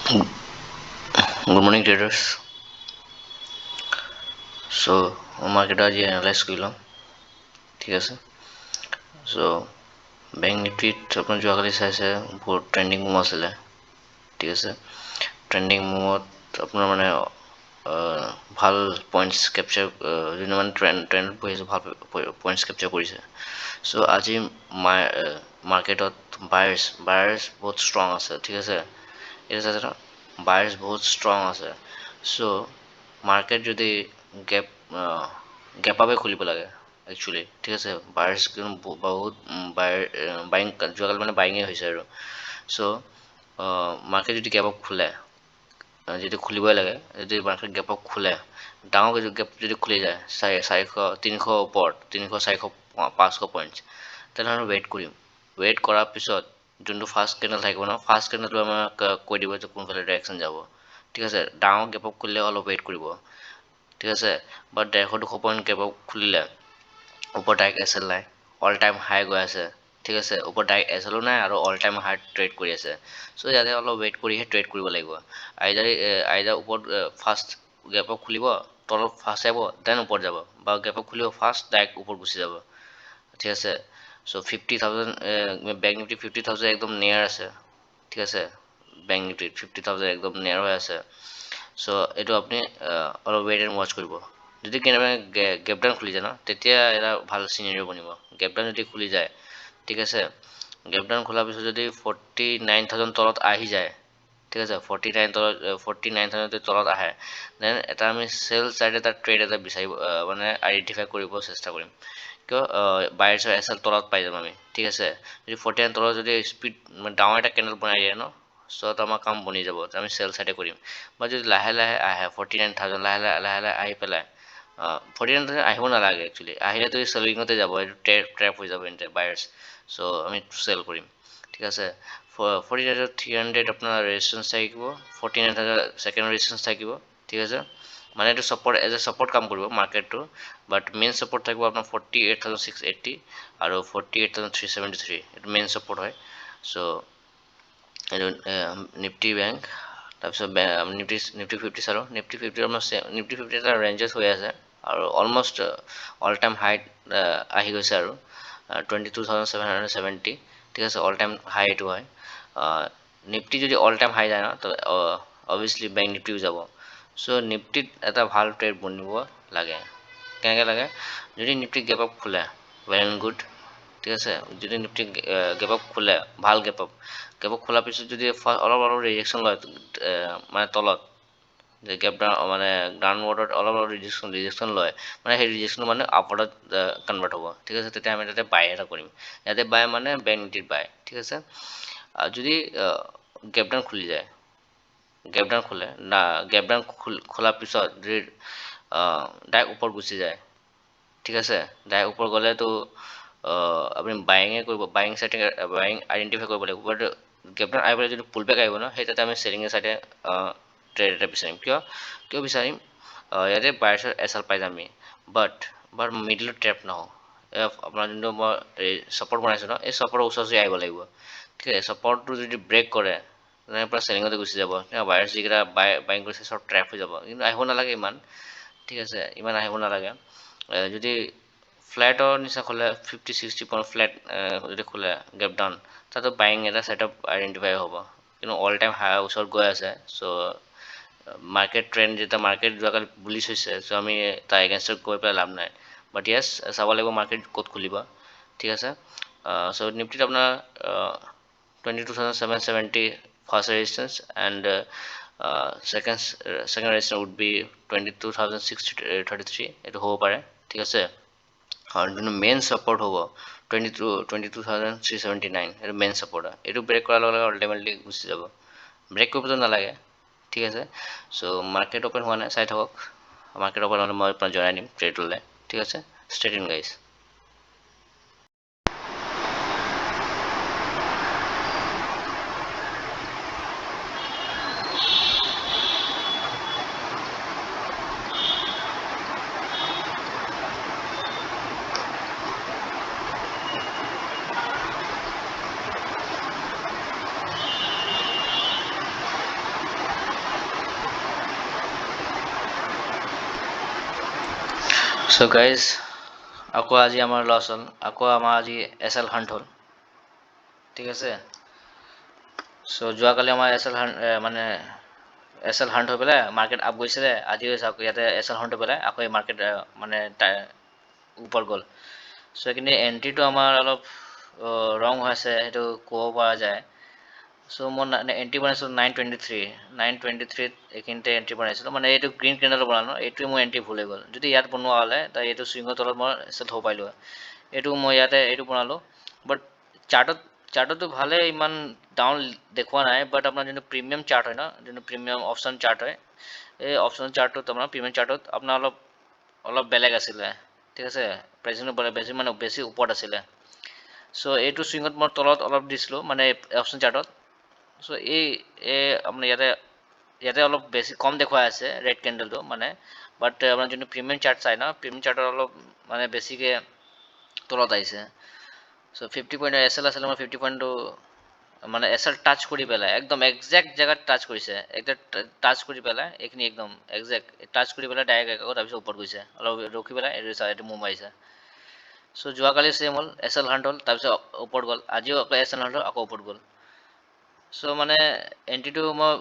Good morning traders. So market আজি analyse কৰি লম ঠিক আছে so বেংক নিফটিত আপোনাৰ যোৱাকালি চাইছে বহুত ট্ৰেণ্ডিং মুভ আছিলে ঠিক আছে ট্ৰেণ্ডিং মুভত আপোনাৰ মানে ভাল পইণ্টছ কেপচাৰ যোনে মানে ট্ৰেণ্ডত বহি আছে ভাল পইণ্টছ কেপচাৰ কৰিছে চ' আজি মাৰ্কেটত বায়াৰ্ছ বহুত ষ্ট্ৰং আছে ঠিক আছে এটা চাইছে বায়াৰ্ছ বহুত ষ্ট্ৰং আছে চ' মাৰ্কেট যদি গেপ আপে খুলিব লাগে একচুৱেলি ঠিক আছে বায়াৰ্ছ বহুত বাইং যোৱাকালি মানে বাইঙে হৈছে আৰু চ' মাৰ্কেট যদি গেপ আপ খোলে যদি খুলিবই লাগে যদি মাৰ্কেট গেপ আপ খোলে ডাঙৰ গেপ যদি খুলি যায় 300 ওপৰত 500 পইণ্টছ তেনেহ'লে ৱেইট কৰাৰ পিছত যোনটো ফাৰ্ষ্ট কেণ্ডেল থাকিব ন ফাৰ্ষ্ট কেণ্ডেলটো আমাক কৈ দিব যে কোনফালে ডাইৰেকশ্যন যাব ঠিক আছে ডাঙৰ গেপ আপ খুলিলে অলপ ৱেইট কৰিব ঠিক আছে বাট 150-200 পইণ্ট গেপ আপ খুলিলে ওপৰ ডাইৰেক্ট এছ এল নাই অল টাইম হাই গৈ আছে ঠিক আছে ওপৰ ডাইৰেক্ট এছ এলো নাই আৰু অল টাইম হাই ট্ৰেড কৰি আছে চ' ইয়াতে অলপ ৱেইট কৰিহে ট্ৰেড কৰিব লাগিব আইদাৰ ওপৰত ফাৰ্ষ্ট গেপ আপ খুলিব তলত ফাৰ্ষ্ট যাব দেন ওপৰত যাব বা গেপ আপ খুলিব ফাৰ্ষ্ট ডাইৰেক্ট ওপৰত গুচি যাব ঠিক আছে চ' 50,000 বেংক নিফটি 50,000 একদম নিয়াৰ আছে ঠিক আছে বেংক নিফটিত 50,000 একদম নিয়াৰ হৈ আছে চ' এইটো আপুনি অলপ ৱেইট এণ্ড ৱাচ কৰিব যদি কেনেবাকৈ গেপ ডাউন খুলি যায় ন তেতিয়া এটা ভাল চিনেৰিঅ' বনিব গেপ ডাউন যদি খুলি যায় ঠিক আছে গেপ ডাউন খোলাৰ পিছত যদি 49,000 তলত আহি যায় ঠিক আছে 49,000 তলত আহে দেন এটা আমি চেল চাইড এটা ট্ৰেড এটা বিচাৰিব মানে আইডেণ্টিফাই কৰিব চেষ্টা কৰিম কিয় বায়াৰ্ছৰ এছ এল তলত পাই যাম আমি ঠিক আছে যদি 49 তলত যদি স্পীড মানে ডাঙৰ এটা কেণ্ডেল বনাই দিয়ে ন চ' আমাৰ কাম বনি যাব আমি চেল চাইডে কৰিম বা যদি লাহে লাহে আহে 49,000 লাহে আহি পেলাই 49,000 আহিব নালাগে একচুৱেলি আহিলেতো চেলিঙতে যাব এইটো ট্ৰেপ হৈ যাব এণ্টে বায়াৰ্ছ চ' আমি চেল কৰিম ঠিক আছে 49,300 আপোনাৰ ৰেজিষ্ট্ৰেঞ্চ থাকিব 49,000 ছেকেণ্ড ৰেজিষ্ট্ৰেঞ্চ থাকিব ঠিক আছে মানে এইটো ছাপৰ্ট এজ এ ছাপৰ্ট কাম কৰিব মাৰ্কেটটো বাট মেইন ছাপৰ্ট থাকিব আপোনাৰ 48,680 আৰু 48,373 এইটো মেইন ছাপৰ্ট হয় চ' এইটো নিফটি বেংক তাৰপিছত নিফটি ফিফটি চালোঁ নিফটি ফিফটি আপোনাৰ নিফটি ফিফটি এটা ৰেঞ্জেছ হৈ আছে আৰু অলমষ্ট অল টাইম হাইট আহি গৈছে আৰু 22,770 ঠিক আছে অল টাইম হাই এইটো হয় নিফটি যদি অল টাইম হাই যায় ন তো অবভিয়াছলি বেংক নিফটিও যাব চ' নিফটিত এটা ভাল ট্ৰেড বনিব লাগে কেনেকৈ লাগে যদি নিফটি গেপ আপ খোলে ৱেল এণ্ড গুড ঠিক আছে যদি নিফটি গেপ আপ খোলে ভাল গেপ আপ খোলাৰ পিছত যদি অলপ ৰিজেকশ্যন লয় মানে তলত যে গেপ ডাউন মানে ডাউনৱাৰ্ডত অলপ ৰিজেকশ্যন লয় মানে সেই ৰিজেকশ্যন মানে আপৱাৰ্ডত কনভাৰ্ট হ'ব ঠিক আছে তেতিয়া আমি তাতে বাই এটা কৰিম ইয়াতে বাই মানে বেংক নিফটিত বাই ঠিক আছে যদি গেপ ডাউন খুলি যায় গেপ ডাউন খোলে গেপ ডাউন খোলাৰ পিছত যদি ডাইৰেক্ট ওপৰত গুচি যায় ঠিক আছে ডাইৰেক্ট ওপৰত গ'লেতো আপুনি বাইং আইডেণ্টিফাই কৰিব লাগিব বাট গেপ ডাউন আহিবলৈ যদি পুল বেক আহিব ন সেই তাতে আমি চেলিঙৰ চাইডে ট্ৰেড এটা বিচাৰিম কিয় বিচাৰিম ইয়াতে বায়াৰ্ছৰ এছ এল পাই যাম আমি বাট মিডিলত ট্ৰেপ নহওঁ আপোনাৰ যোনটো মই ছাপৰ্ট বনাইছোঁ ন এই ছাপৰ্টৰ ওচৰ আহিব লাগিব ঠিক আছে ছাপৰ্টটো যদি ব্ৰেক কৰে তেনে পৰা চেলিঙতে গুচি যাব বায়াৰ্ছ যিকেইটা বাইং কৰিছে চব ট্ৰেপ হৈ যাব কিন্তু আহিব নালাগে ইমান ঠিক আছে ইমান আহিব নালাগে যদি ফ্লেটৰ নিচিনা খোলে 50-60 পইণ্ট ফ্লেট যদি খোলে গেপ ডাউন তাতো বাইং এটা ছেটআপ আইডেণ্টিফাই হ'ব কিন্তু অল টাইম হাই ওচৰত গৈ আছে চ' মাৰ্কেট ট্ৰেণ্ড যেতিয়া মাৰ্কেট যোৱাকালি বুলিছ হৈছে চ' আমি তাৰ এগেইনষ্টত গৈ পেলাই লাভ নাই বাট য়েছ চাব লাগিব মাৰ্কেট ক'ত খুলিব ঠিক আছে চ' নিফটিত আপোনাৰ 22,770 first resistance and second resistance would be 22,633 এইটো হ'ব পাৰে ঠিক আছে আৰু যোনটো মেইন ছাপৰ্ট হ'ব 22,379 এইটো মেইন ছাপৰ্ট হয় এইটো ব্ৰেক কৰাৰ লগে লগে আল্টিমেটলি গুচি যাব ব্ৰেক কৰিবতো নালাগে ঠিক আছে চ' মাৰ্কেট অ'পেন হোৱা নাই চাই থাকক মাৰ্কেট অ'পেন হ'লে মই আপোনাক জনাই দিম ট্ৰেড ল'লে ঠিক আছে straight in guys so guys আকৌ আজি আমাৰ লছ হ'ল, আকৌ আমাৰ আজি এছ এল হাণ্ট হ'ল, ঠিক আছে। চ' যোৱাকালি আমাৰ এছ এল হাণ্ট মানে এছ এল হাণ্ট হৈ পেলাই মাৰ্কেট আপ গৈছিলে, আজিও চাওক ইয়াতে এছ এল হাণ্ট হৈ পেলাই আকৌ এই মাৰ্কেট মানে ওপৰত গ'ল। চ' এইখিনি এণ্ট্ৰিটো আমাৰ অলপ ৰং হৈ আছে, সেইটো ক'ব পৰা যায়। চ' মই এণ্ট্ৰি বনাইছিলোঁ 923, 923ত এইখিনিতে এণ্ট্ৰি বনাইছিলোঁ, মানে এইটো গ্ৰীণ কেণ্ডেলৰ বনালোঁ, এইটোৱে মোৰ এণ্ট্ৰি ভুল হৈ গ'ল। যদি ইয়াত বনোৱা হ'লে তাৰ এইটো চুইঙৰ তলত মই চেল হ'ব পাৰিলোঁ হয়। এইটো মই ইয়াতে এইটো বনালোঁ, বাট চাৰ্টতো ভালে ইমান ডাউন দেখুওৱা নাই, বাট আপোনাৰ যোনটো প্ৰিমিয়াম চাৰ্ট হয় ন, যোনটো প্ৰিমিয়াম অপশ্যন চাৰ্ট হয়, এই অপশ্যন চাৰ্টটোত আপোনাৰ প্ৰিমিয়াম চাৰ্টত আপোনাৰ অলপ বেলেগ আছিলে, ঠিক আছে। প্ৰেজেণ্ট বেছি ওপৰত আছিলে। চ' এইটো চুইঙত মই তলত অলপ দিছিলোঁ, মানে অপশ্যন চাৰ্টত। চ' আপোনাৰ ইয়াতে অলপ বেছি কম দেখুৱাই আছে ৰেড কেণ্ডেলটো, মানে বাট আপোনাৰ যোনটো প্ৰিমিয়াম চাৰ্ট চাই ন, প্ৰিমিয়াম চাৰ্টত অলপ মানে বেছিকৈ তলত আহিছে। চ' 50 পইণ্ট এছ এল আছিলে, মই 50 পইণ্টটো মানে এছ এল টাচ কৰি পেলাই একদম একজেক্ট জেগাত টাচ কৰিছে, টাচ কৰি পেলাই এইখিনি একদম একজেক্ট টাচ কৰি পেলাই ডাইৰেক্ট আকৌ তাৰপিছত ওপৰত গৈছে, অলপ ৰখি পেলাই এইটো মুভ মাৰিছে। চ' যোৱাকালি চেম হ'ল, এছ এল হাণ্ট হ'ল, তাৰপিছত ওপৰত গ'ল, আজিও আকৌ এছ এল হাণ্ট হ'ল, আকৌ ওপৰত গ'ল। চ' মানে এণ্ট্ৰিটো মই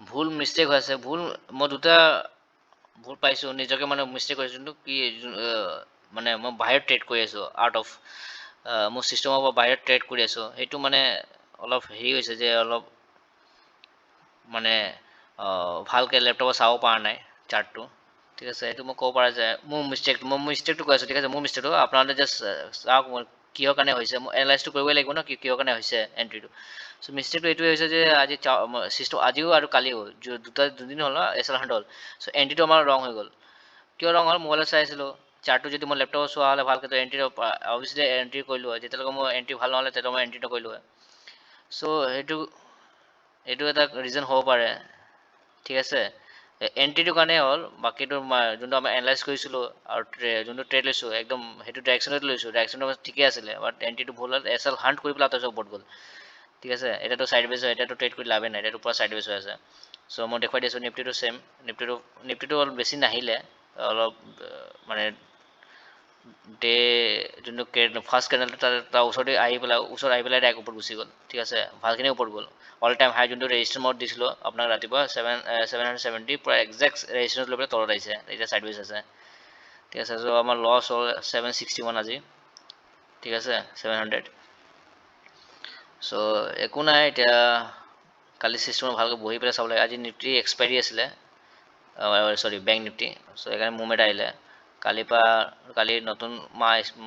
ভুল মিষ্টেক হৈ আছে, মই দুটা ভুল পাইছোঁ, নিজকে মানে মিষ্টেক কৰিছোঁ, যোনটো কি মানে মই বাহিৰত ট্ৰেড কৰি আছোঁ, আউট অফ মোৰ ছিষ্টেমৰ পৰা বাহিৰত ট্ৰেড কৰি আছোঁ, সেইটো মানে অলপ হেৰি হৈছে যে অলপ মানে ভালকৈ লেপটপত চাব পৰা নাই চাৰ্টটো, ঠিক আছে। সেইটো মই ক'ব পৰা যায় মোৰ মিষ্টেকটো কৈ আছোঁ, ঠিক আছে। মোৰ মিষ্টেকটো আপোনালোকে জাষ্ট চাওক কিহৰ কাৰণে হৈছে, মই এনালাইজটো কৰিবই লাগিব ন, কিহৰ কাৰণে হৈছে এণ্ট্ৰিটো। চ' মিষ্টেকটো এইটোৱে হৈছে যে আজি চিষ্টেম আজিও আৰু কালিও দুদিন হ'ল ন এছ এল হাণ্ট হ'ল। চ' এণ্ট্ৰিটো আমাৰ ৰং হৈ গ'ল। কিয় ৰং হ'ল, মোবাইলত চাই আছিলোঁ চাৰ্টটো, যদি মই লেপটপত চোৱা হ'লে ভালকৈ এণ্ট্ৰি অভিয়াছলি এণ্ট্ৰি কৰিলোঁ হয়, যেতিয়ালৈকে মই এণ্ট্ৰি ভাল নহ'লে তেতিয়ালৈকে মই এণ্ট্ৰি নকৰিলোঁ হয়। চ' এইটো এটা ৰিজন হ'ব পাৰে, ঠিক আছে। এণ্ট্ৰিটোৰ কাৰণে হ'ল, বাকীটো যোনটো আমি এনালাইজ কৰিছিলোঁ আৰু যোনটো ট্ৰেড লৈছোঁ একদম সেইটো ডাইৰেকশ্যনত লৈছোঁ, ডাইৰেকশ্যনটো ঠিকে আছিলে, বাট এণ্ট্ৰিটো ভুল হ'ল, এছ এল হাণ্ট কৰি পেলাই তাৰপিছত ওপৰত গ'ল, ঠিক আছে। এতিয়াতো ছাইড ৱেজ হয়, এতিয়াতো ট্ৰেড কৰি লাভে নাই, এতিয়াতো পূৰা ছাইড ৱেজ হৈ আছে। চ' মই দেখুৱাই দিছোঁ নিফটিটো ছেম, নিফটিটো অলপ বেছি নাহিলে, অলপ মানে ডে যোনটো ফাৰ্ষ্ট কেণ্ডেলটো তাৰ ওচৰতে আহি পেলাই ডাইৰেক্ট ওপৰত গুচি গ'ল, ঠিক আছে। ভালখিনি ওপৰত গ'ল, অল টাইম হাই যোনটো ৰেজিষ্টাৰ মত দিছিলোঁ আপোনাক ৰাতিপুৱা 770 পূৰা একজেক্ট ৰেজিষ্টাৰত লৈ পেলাই তলত আহিছে, এতিয়া ছাইড ৱেজ আছে, ঠিক আছে। চ' আমাৰ লছ হ'ল 761 আজি, ঠিক আছে, 700। চ' একো নাই, এতিয়া কালি চিষ্টেমত ভালকৈ বহি পেলাই চাব লাগে। আজি নিফটি এক্সপাইৰী আছিলে, চৰি বেংক নিফটি, চ' সেইকাৰণে মুভমেণ্ট আহিলে। কালি নতুন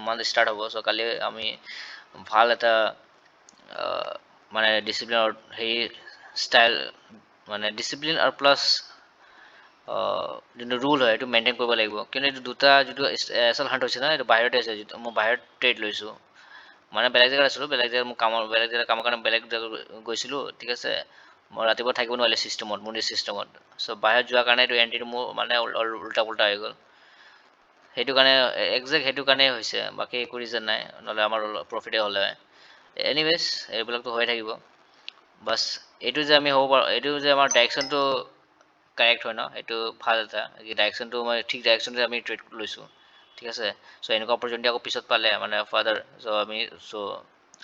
মান্থ ষ্টাৰ্ট হ'ব, চ' কালি আমি ভাল এটা মানে ডিচিপ্লিনৰ হেৰি ষ্টাইল, মানে ডিচিপ্লিন আৰু প্লাছ যোনটো ৰুল হয় সেইটো মেইনটেইন কৰিব লাগিব, কিন্তু এইটো দুটা যিটো এছ এল হাণ্ট হৈছে ন, এইটো বাহিৰতে আছে, যিটো মই বাহিৰত ট্ৰেড লৈছোঁ, মানে বেলেগ জেগাত আছিলোঁ, বেলেগ জেগাত মোৰ বেলেগ জেগাত কামৰ কাৰণে বেলেগ জেগাত গৈছিলোঁ, ঠিক আছে। মই ৰাতিপুৱা থাকিব নোৱাৰিলোঁ চিষ্টেমত, মোৰ চিষ্টেমত। চ' বাহিৰত যোৱাৰ কাৰণে এইটো এণ্ট্ৰিটো মোৰ মানে উল্টা পুল্টা হৈ গ'ল, সেইটো কাৰণে একজেক্ট সেইটো কাৰণেই হৈছে, বাকী একো ৰিজন নাই, নহ'লে আমাৰ প্ৰফিটেই হ'লে হয়। এনিৱেজ এইবিলাকতো হৈ থাকিব, বাছ এইটো যে আমি হ'ব পাৰোঁ, এইটো যে আমাৰ ডাইৰেকশ্যনটো কাৰেক্ট হয় ন, সেইটো ভাল এটা ডাইৰেকশ্যনটো মই ঠিক ডাইৰেকশ্যনটো আমি ট্ৰেড লৈছোঁ, ঠিক আছে। চ' এনেকুৱা অপৰচুনিটি আকৌ পিছত পালে মানে ফাৰ্দাৰ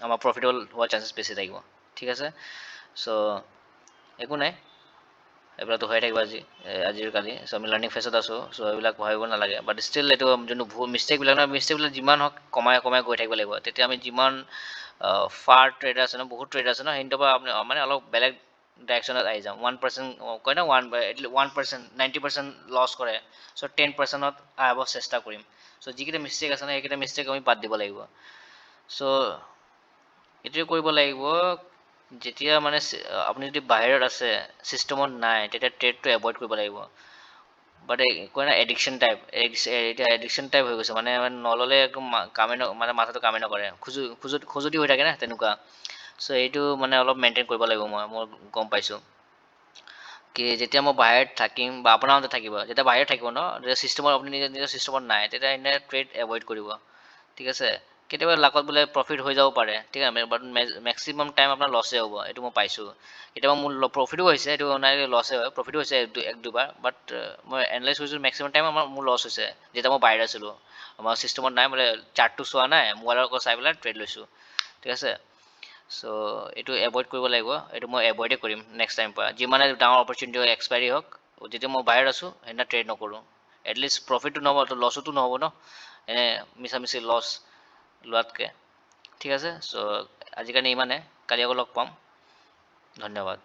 আমাৰ প্ৰফিটেবল হোৱাৰ চান্সেছ বেছি থাকিব, ঠিক আছে। চ' একো নাই, এইবিলাকতো হৈ থাকিব আজিৰ কালি। চ' আমি লাৰ্ণিং ফেজত আছোঁ, চ' এইবিলাক ভাবিব নালাগে, বাট ষ্টিল এইটো যোনটো মিষ্টেকবিলাক যিমান হওক কমাই গৈ থাকিব লাগিব, তেতিয়া আমি যিমান ফাৰ ট্ৰেডাৰ আছে ন, বহুত ট্ৰেডাৰ আছে ন, সিহঁতৰ পৰা আপুনি মানে অলপ বেলেগ ডাইৰেকশ্যনত আহি যাওঁ। 1% কয় ন, 1% 90% লছ কৰে, চ' 10%ত আহিব চেষ্টা কৰিম। চ' যিকেইটা মিষ্টেক আছে ন, সেইকেইটা মিষ্টেক আমি বাদ দিব লাগিব। চ' এইটোৱে কৰিব লাগিব, যেতিয়া মানে আপুনি যদি বাহিৰত আছে ছিষ্টেমত নাই, তেতিয়া ট্ৰেডটো এভইড কৰিব লাগিব। বাট কয় না এডিকশ্যন টাইপ, এতিয়া এডিকশ্যন টাইপ হৈ গৈছে, মানে নল'লে একদম কামে মানে মাথাটো কামেই নকৰে, খজুতি হৈ থাকে না তেনেকুৱা। চ' এইটো মানে অলপ মেইনটেইন কৰিব লাগিব, মই গম পাইছোঁ কি যেতিয়া মই বাহিৰত থাকিম বা আপোনাৰ মতে থাকিব, যেতিয়া বাহিৰত থাকিব ন, তেতিয়া চিষ্টেমত আপুনি নিজৰ চিষ্টেমত নাই, তেতিয়া এনে ট্ৰেড এভইড কৰিব, ঠিক আছে। কেতিয়াবা লাকত বোলে প্ৰফিট হৈ যাব পাৰে, ঠিক আছে, বাট মেক্সিমাম টাইম আপোনাৰ লছে হ'ব, এইটো মই পাইছোঁ। কেতিয়াবা মোৰ প্ৰফিটো হৈছে, এইটো নাই লছে হয়, প্ৰফিটো হৈছে এক দুবাৰ, বাট মই এনালাইজ কৰিছোঁ মেক্সিমাম টাইম মোৰ লছ হৈছে যেতিয়া মই বাহিৰত আছিলোঁ। আমাৰ ছিষ্টেমত নাই, বোলে চাৰ্টটো চোৱা নাই, মোবাইলৰ আকৌ চাই পেলাই ট্ৰেড লৈছোঁ, ঠিক আছে। চ' এইটো এভইড কৰিব লাগিব, এইটো মই এভইডে কৰিম নেক্সট টাইম পৰা। যিমানে ডাঙৰ অপৰচুনিটি হয় এক্সপাইৰী হওক, যেতিয়া মই বাহিৰত আছোঁ সেইদিনা ট্ৰেড নকৰোঁ। এটলিষ্ট প্ৰফিটটো নহ'ব, তো লছতো নহ'ব ন, এনে মিছামিছি লছ লোৱাতকৈ, ঠিক আছে। চ' আজিকালি ইমানে, কালি আকৌ লগ পাম, ধন্যবাদ।